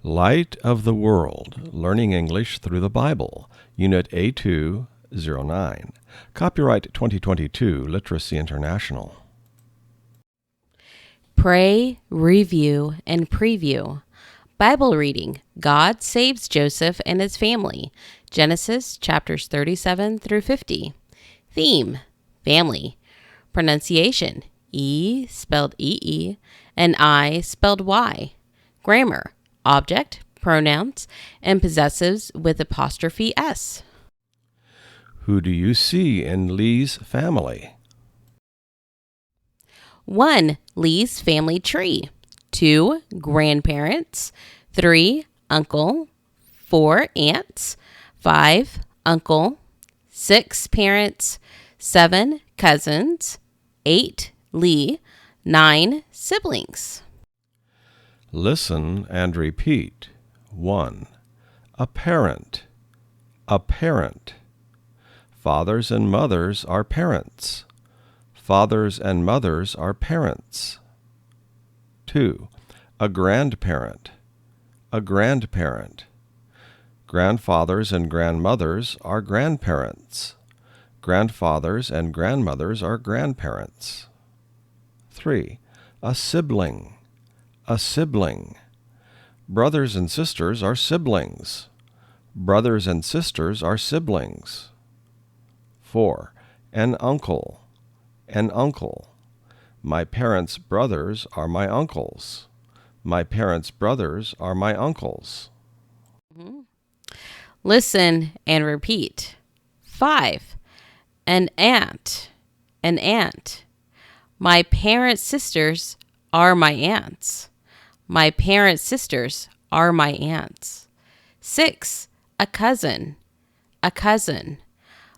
Light of the World, Learning English Through the Bible, Unit A209. Copyright 2022, Literacy International. Pray, review, and preview. Bible reading. God saves Joseph and his family. Genesis chapters 37 through 50. Theme. Family. Pronunciation. E spelled E-E and I spelled Y. Grammar. Object, pronouns, and possessives with apostrophe S. Who do you see in Lee's family? 1. Lee's family tree. 2. Grandparents. 3. Uncle. 4. Aunts. 5. Uncle. 6. Parents. 7. Cousins. 8. Lee. 9. Siblings. Listen and repeat. 1. A parent. A parent. Fathers and mothers are parents. Fathers and mothers are parents. 2. A grandparent. A grandparent. Grandfathers and grandmothers are grandparents. Grandfathers and grandmothers are grandparents. 3. A sibling. A sibling. Brothers and sisters are siblings. Brothers and sisters are siblings. 4. An uncle. An uncle. My parents' brothers are my uncles. My parents' brothers are my uncles. Listen and repeat. 5. An aunt. An aunt. My parents' sisters are my aunts. My parents' sisters are my aunts. 6. A cousin. A cousin.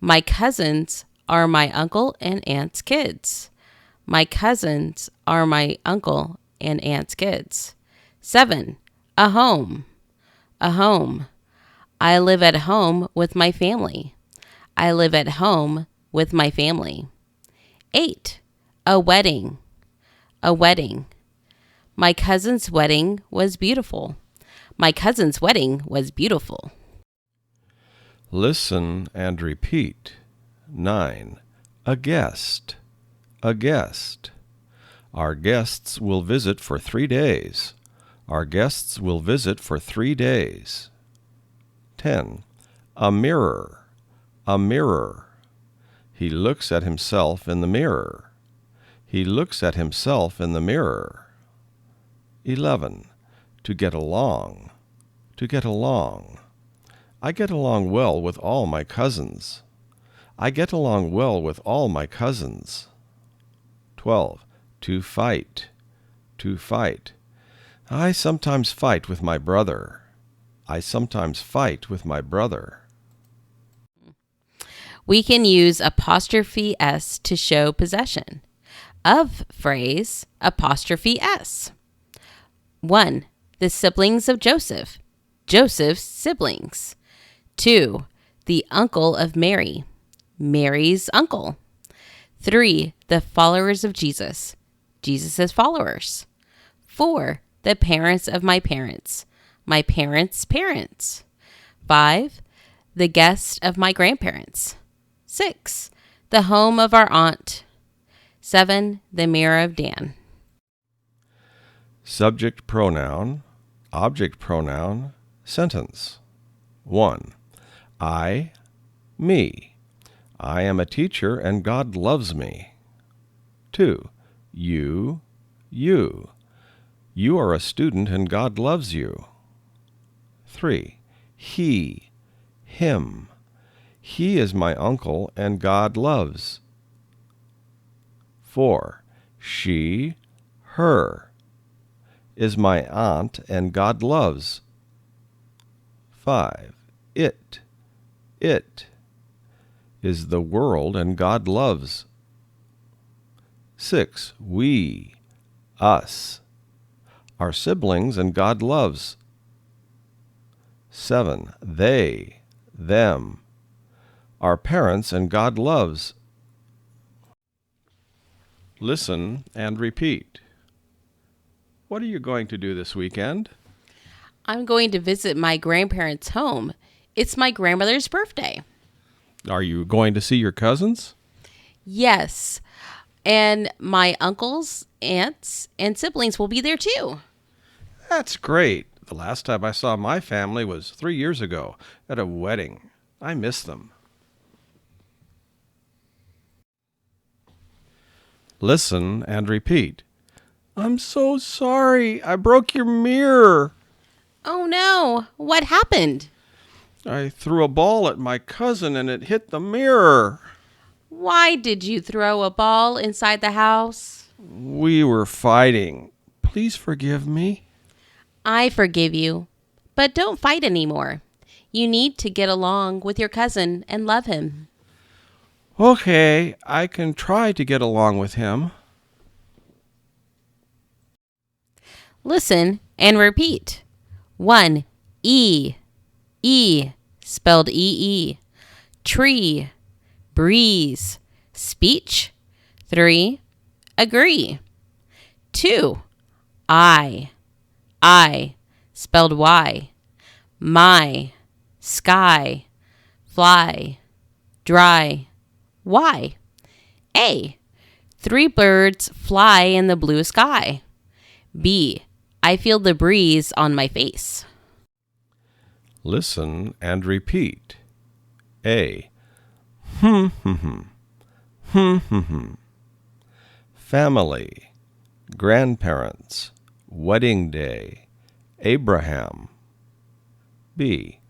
My cousins are my uncle and aunt's kids. My cousins are my uncle and aunt's kids. 7. A home. A home. I live at home with my family. I live at home with my family. 8. A wedding. A wedding. My cousin's wedding was beautiful. My cousin's wedding was beautiful. Listen and repeat. 9. A guest. A guest. Our guests will visit for 3 days. Our guests will visit for 3 days. 10. A mirror. A mirror. He looks at himself in the mirror. He looks at himself in the mirror. 11. To get along. To get along. I get along well with all my cousins. I get along well with all my cousins. 12. To fight. To fight. I sometimes fight with my brother. I sometimes fight with my brother. We can use apostrophe S to show possession. Of phrase, apostrophe S. 1. The siblings of Joseph. Joseph's siblings. 2. The uncle of Mary. Mary's uncle. 3. The followers of Jesus. Jesus' followers. 4. The parents of my parents. My parents' parents. 5. The guest of my grandparents. 6. The home of our aunt. 7. The mirror of Dan. Subject pronoun, object pronoun, sentence. 1. I, me. I am a teacher and God loves me. 2. You, you. You are a student and God loves you. 3. He, him. He is my uncle and God loves. 4. She, her. Is my aunt and God loves. 5. It is the world and God loves. 6. We, us, are siblings and God loves. 7. They, them, are parents and God loves. Listen and repeat. What are you going to do this weekend? I'm going to visit my grandparents' home. It's my grandmother's birthday. Are you going to see your cousins? Yes, and my uncles, aunts, and siblings will be there too. That's great. The last time I saw my family was 3 years ago at a wedding. I miss them. Listen and repeat. I'm so sorry. I broke your mirror. Oh no, what happened? I threw a ball at my cousin and it hit the mirror. Why did you throw a ball inside the house? We were fighting. Please forgive me. I forgive you, but don't fight anymore. You need to get along with your cousin and love him. Okay, I can try to get along with him. Listen and repeat. 1. E. E. Spelled E-E. Tree. Breeze. Speech. 3. Agree. 2. I. Spelled Y. My. Sky. Fly. Dry. Why? A. 3 birds fly in the blue sky. B. I feel the breeze on my face. Listen and repeat. A. Family, grandparents, wedding day, Abraham. B.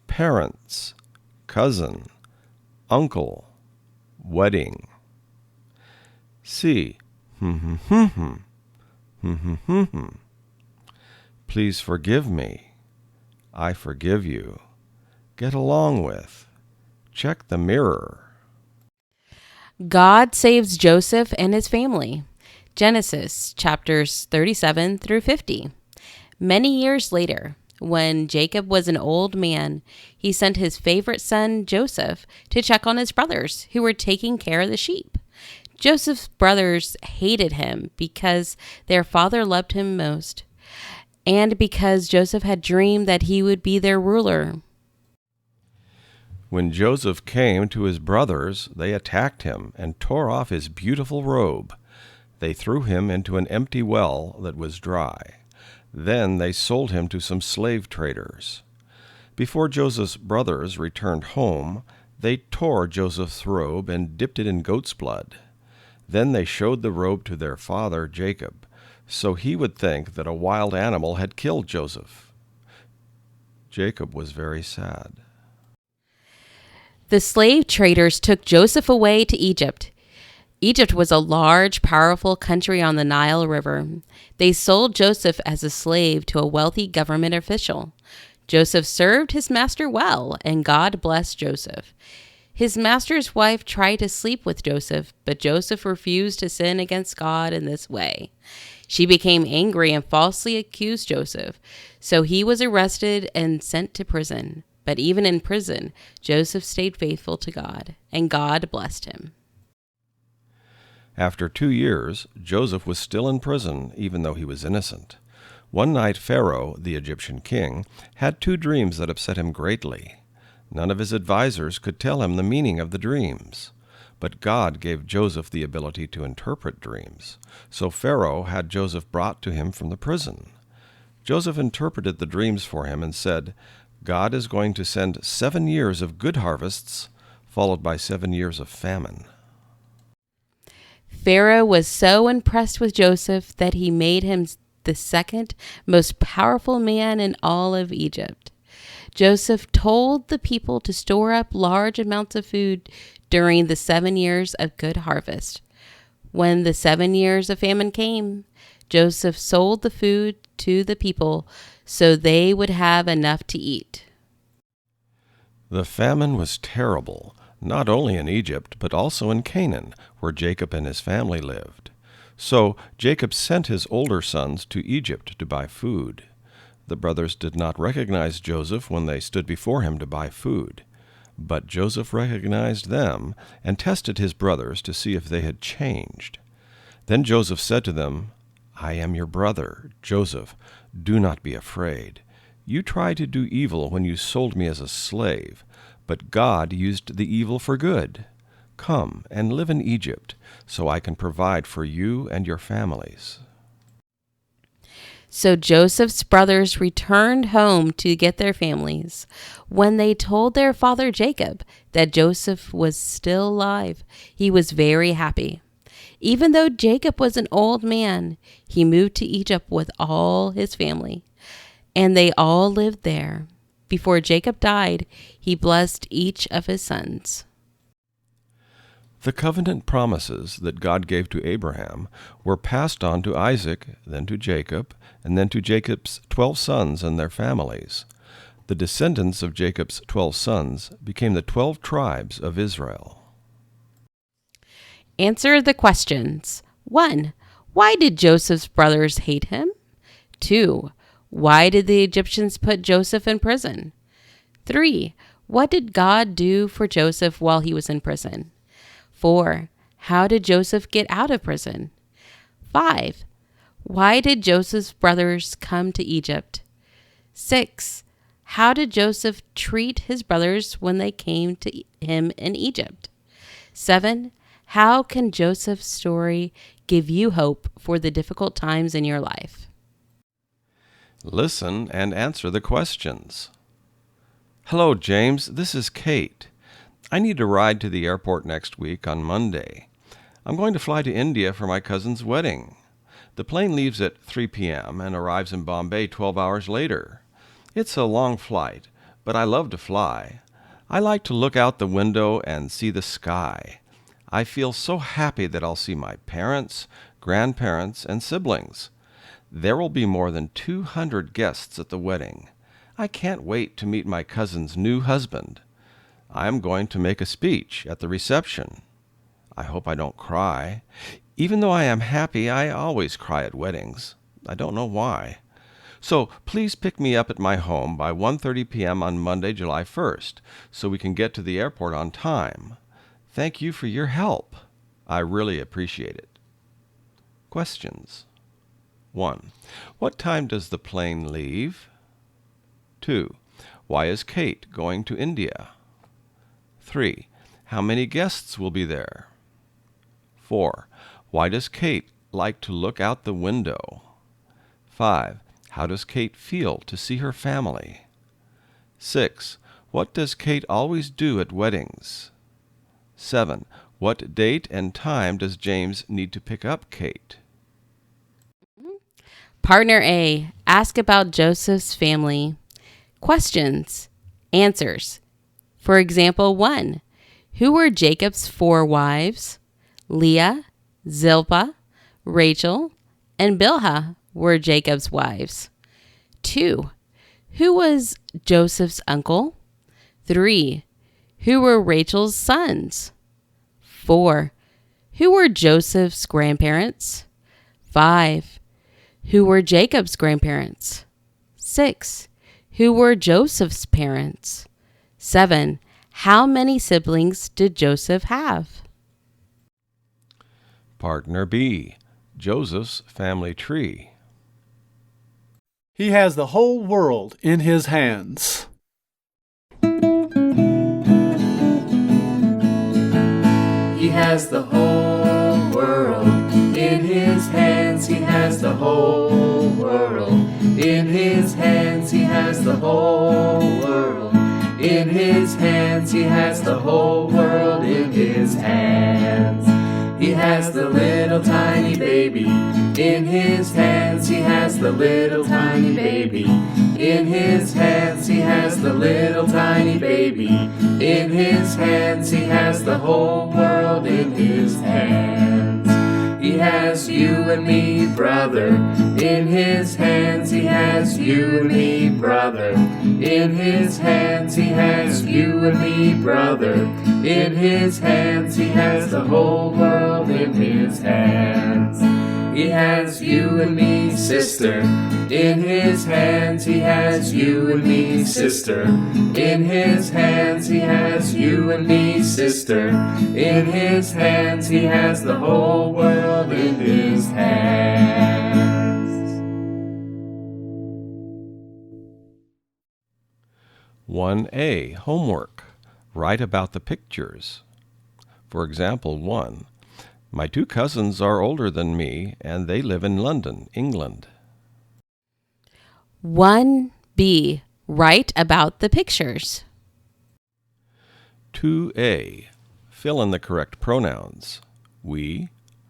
Parents, cousin, uncle, wedding. C. Please forgive me. I forgive you. Get along with. Check the mirror. God saves Joseph and his family. Genesis chapters 37 through 50. Many years later, when Jacob was an old man, he sent his favorite son, Joseph, to check on his brothers who were taking care of the sheep. Joseph's brothers hated him because their father loved him most, and because Joseph had dreamed that he would be their ruler. When Joseph came to his brothers, they attacked him and tore off his beautiful robe. They threw him into an empty well that was dry. Then they sold him to some slave traders. Before Joseph's brothers returned home, they tore Joseph's robe and dipped it in goat's blood. Then they showed the robe to their father Jacob, so he would think that a wild animal had killed Joseph. Jacob was very sad. The slave traders took Joseph away to Egypt. Egypt was a large, powerful country on the Nile River. They sold Joseph as a slave to a wealthy government official. Joseph served his master well, and God blessed Joseph. His master's wife tried to sleep with Joseph, but Joseph refused to sin against God in this way. She became angry and falsely accused Joseph, so he was arrested and sent to prison. But even in prison, Joseph stayed faithful to God, and God blessed him. After 2 years, Joseph was still in prison, even though he was innocent. One night Pharaoh, the Egyptian king, had 2 dreams that upset him greatly. None of his advisors could tell him the meaning of the dreams. But God gave Joseph the ability to interpret dreams. So Pharaoh had Joseph brought to him from the prison. Joseph interpreted the dreams for him and said, God is going to send 7 years of good harvests, followed by 7 years of famine. Pharaoh was so impressed with Joseph that he made him the second most powerful man in all of Egypt. Joseph told the people to store up large amounts of food during the 7 years of good harvest. When the 7 years of famine came, Joseph sold the food to the people so they would have enough to eat. The famine was terrible, not only in Egypt, but also in Canaan, where Jacob and his family lived. So Jacob sent his older sons to Egypt to buy food. The brothers did not recognize Joseph when they stood before him to buy food. But Joseph recognized them and tested his brothers to see if they had changed. Then Joseph said to them, I am your brother, Joseph. Do not be afraid. You tried to do evil when you sold me as a slave, but God used the evil for good. Come and live in Egypt, so I can provide for you and your families." So Joseph's brothers returned home to get their families. When they told their father Jacob that Joseph was still alive, he was very happy. Even though Jacob was an old man, he moved to Egypt with all his family, and they all lived there. Before Jacob died, he blessed each of his sons. The covenant promises that God gave to Abraham were passed on to Isaac, then to Jacob, and then to Jacob's 12 sons and their families. The descendants of Jacob's 12 sons became the 12 tribes of Israel. Answer the questions. 1. Why did Joseph's brothers hate him? 2. Why did the Egyptians put Joseph in prison? 3. What did God do for Joseph while he was in prison? 4. How did Joseph get out of prison? 5. Why did Joseph's brothers come to Egypt? 6. How did Joseph treat his brothers when they came to him in Egypt? 7. How can Joseph's story give you hope for the difficult times in your life? Listen and answer the questions. Hello, James. This is Kate. I need a ride to the airport next week on Monday. I'm going to fly to India for my cousin's wedding. The plane leaves at 3 p.m. and arrives in Bombay 12 hours later. It's a long flight, but I love to fly. I like to look out the window and see the sky. I feel so happy that I'll see my parents, grandparents, and siblings. There will be more than 200 guests at the wedding. I can't wait to meet my cousin's new husband. I'm going to make a speech at the reception. I hope I don't cry. Even though I am happy, I always cry at weddings. I don't know why. So please pick me up at my home by 1:30 p.m. on Monday, July 1st, so we can get to the airport on time. Thank you for your help. I really appreciate it. Questions. 1. What time does the plane leave? 2. Why is Kate going to India? 3. How many guests will be there? 4. Why does Kate like to look out the window? 5. How does Kate feel to see her family? 6. What does Kate always do at weddings? 7. What date and time does James need to pick up Kate? Partner A, ask about Joseph's family. Questions. Answers. For example, 1. Who were Jacob's 4 wives? Leah, Zilpah, Rachel, and Bilhah were Jacob's wives. 2. Who was Joseph's uncle? 3. Who were Rachel's sons? 4. Who were Joseph's grandparents? 5. Who were Jacob's grandparents? 6. Who were Joseph's parents? 7. How many siblings did Joseph have? Partner B. Joseph's family tree. He has the whole world in his hands. He has the whole world in his hands. He has the whole world in his hands. He has the whole world in his hands. He has the whole world in his hands. He has the little tiny baby in his hands. He has the little tiny baby in his hands. He has the little tiny baby in his hands. He has the whole world in his hands. He has you and me, brother, in his hands. He has you and me, brother, in his hands. He has you and me, brother, in his hands. He has the whole world in his hands. He has you and me, sister, in his hands. He has you and me, sister, in his hands. He has you and me, sister, in his hands. He has the whole world in his hands. 1A. Homework. Write about the pictures. For example, 1. My 2 cousins are older than me, and they live in London, England. 1B. Write about the pictures. 2A. Fill in the correct pronouns. We,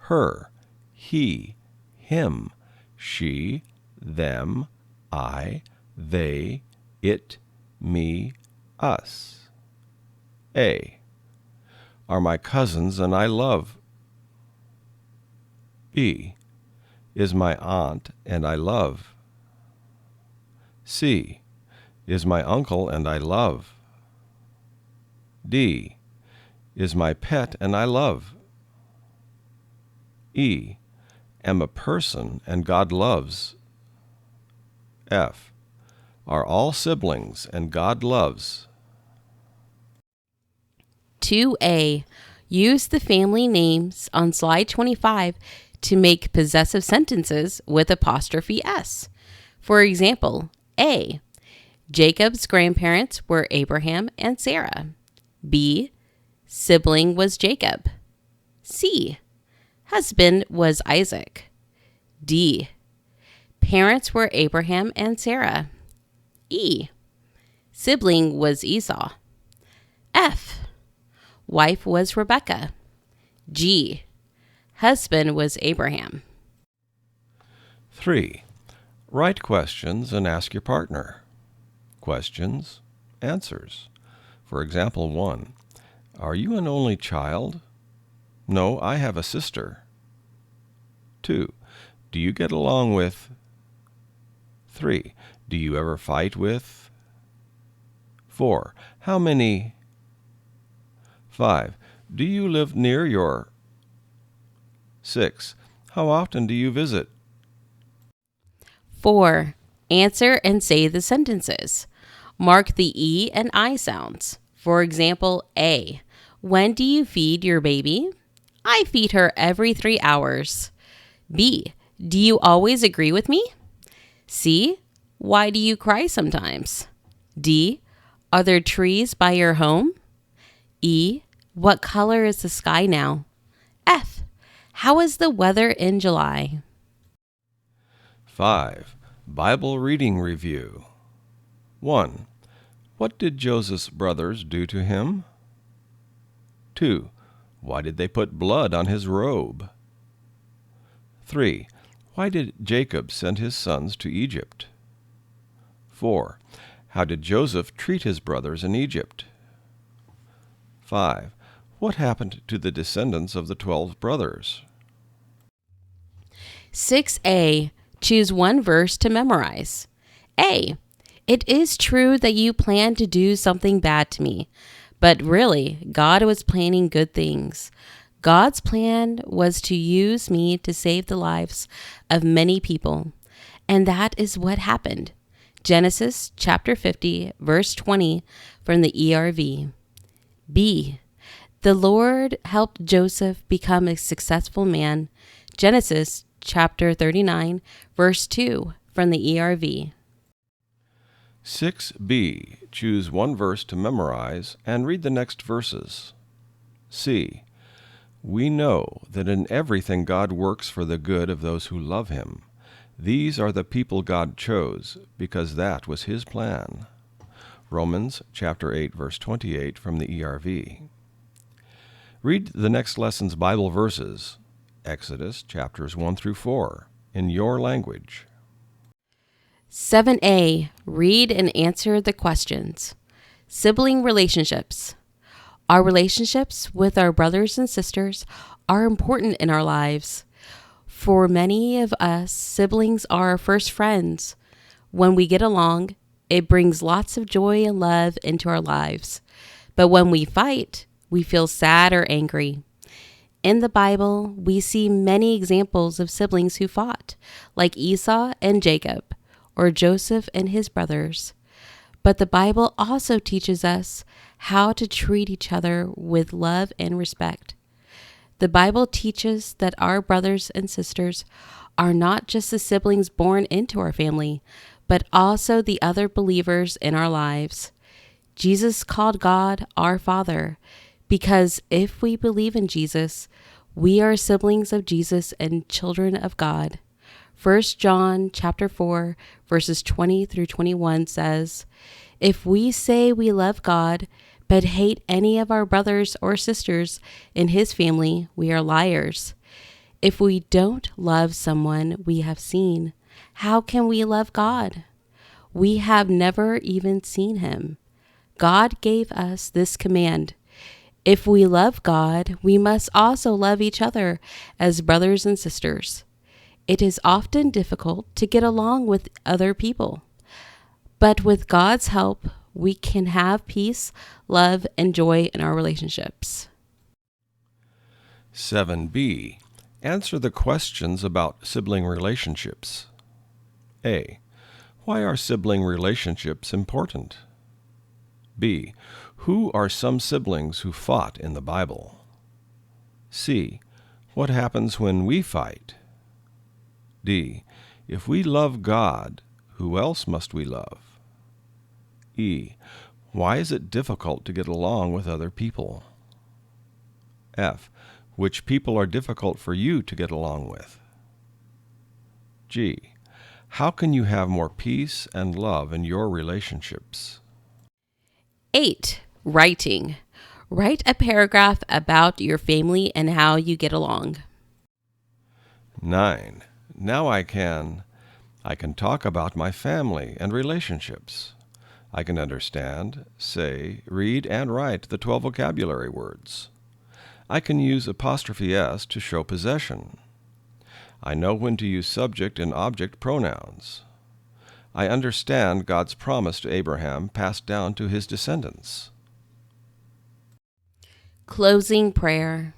her, he, him, she, them, I, they, it, me, us. A. Are my cousins and I love. B. Is my aunt and I love. C. Is my uncle and I love. D. Is my pet and I love. E. Am a person and God loves. F. Are all siblings and God loves. 2A. Use the family names on slide 25 to make possessive sentences with apostrophe S. For example, A. Jacob's grandparents were Abraham and Sarah. B. Sibling was Jacob. C. Husband was Isaac. D. Parents were Abraham and Sarah. E. Sibling was Esau. F. Wife was Rebecca. G. Husband was Abraham. 3. Write questions and ask your partner. Questions, answers. For example, 1. Are you an only child? No, I have a sister. 2. Do you get along with? 3. Do you ever fight with? 4. How many? 5. Do you live near your? 6. How often do you visit? 4. Answer and say the sentences. Mark the E and I sounds. For example, A. When do you feed your baby? I feed her every 3 hours. B. Do you always agree with me? C. Why do you cry sometimes? D. Are there trees by your home? E. What color is the sky now? F. How is the weather in July? 5. Bible reading review. 1. What did Joseph's brothers do to him? 2. Why did they put blood on his robe? 3. Why did Jacob send his sons to Egypt? 4. How did Joseph treat his brothers in Egypt? 5. What happened to the descendants of the 12 brothers? 6A. Choose one verse to memorize. A. It is true that you planned to do something bad to me, but really, God was planning good things. God's plan was to use me to save the lives of many people, and that is what happened. Genesis chapter 50, verse 20 from the ERV. B. The Lord helped Joseph become a successful man. Genesis chapter 39, verse 2 from the ERV. 6b. Choose one verse to memorize and read the next verses. C. We know that in everything God works for the good of those who love Him. These are the people God chose, because that was His plan. Romans chapter 8, verse 28 from the ERV. Read the next lesson's Bible verses, Exodus chapters 1 through 4, in your language. 7A. Read and answer the questions. Sibling relationships. Our relationships with our brothers and sisters are important in our lives. For many of us, siblings are our first friends. When we get along, it brings lots of joy and love into our lives. But when we fight, we feel sad or angry. In the Bible, we see many examples of siblings who fought, like Esau and Jacob, or Joseph and his brothers. But the Bible also teaches us how to treat each other with love and respect. The Bible teaches that our brothers and sisters are not just the siblings born into our family, but also the other believers in our lives. Jesus called God our Father because if we believe in Jesus, we are siblings of Jesus and children of God. 1 John chapter 4, verses 20 through 21 says, "If we say we love God, but hate any of our brothers or sisters in his family, we are liars. If we don't love someone we have seen, how can we love God? We have never even seen him. God gave us this command. If we love God, we must also love each other as brothers and sisters. It is often difficult to get along with other people, but with God's help, we can have peace, love, and joy in our relationships." 7b. Answer the questions about sibling relationships. A. Why are sibling relationships important? B. Who are some siblings who fought in the Bible? C. What happens when we fight? D. If we love God, who else must we love? E. Why is it difficult to get along with other people? F. Which people are difficult for you to get along with? G. How can you have more peace and love in your relationships? 8. Writing. Write a paragraph about your family and how you get along. 9. Now I can talk about my family and relationships. I can understand, say, read, and write the 12 vocabulary words. I can use apostrophe S to show possession. I know when to use subject and object pronouns. I understand God's promise to Abraham passed down to his descendants. Closing prayer.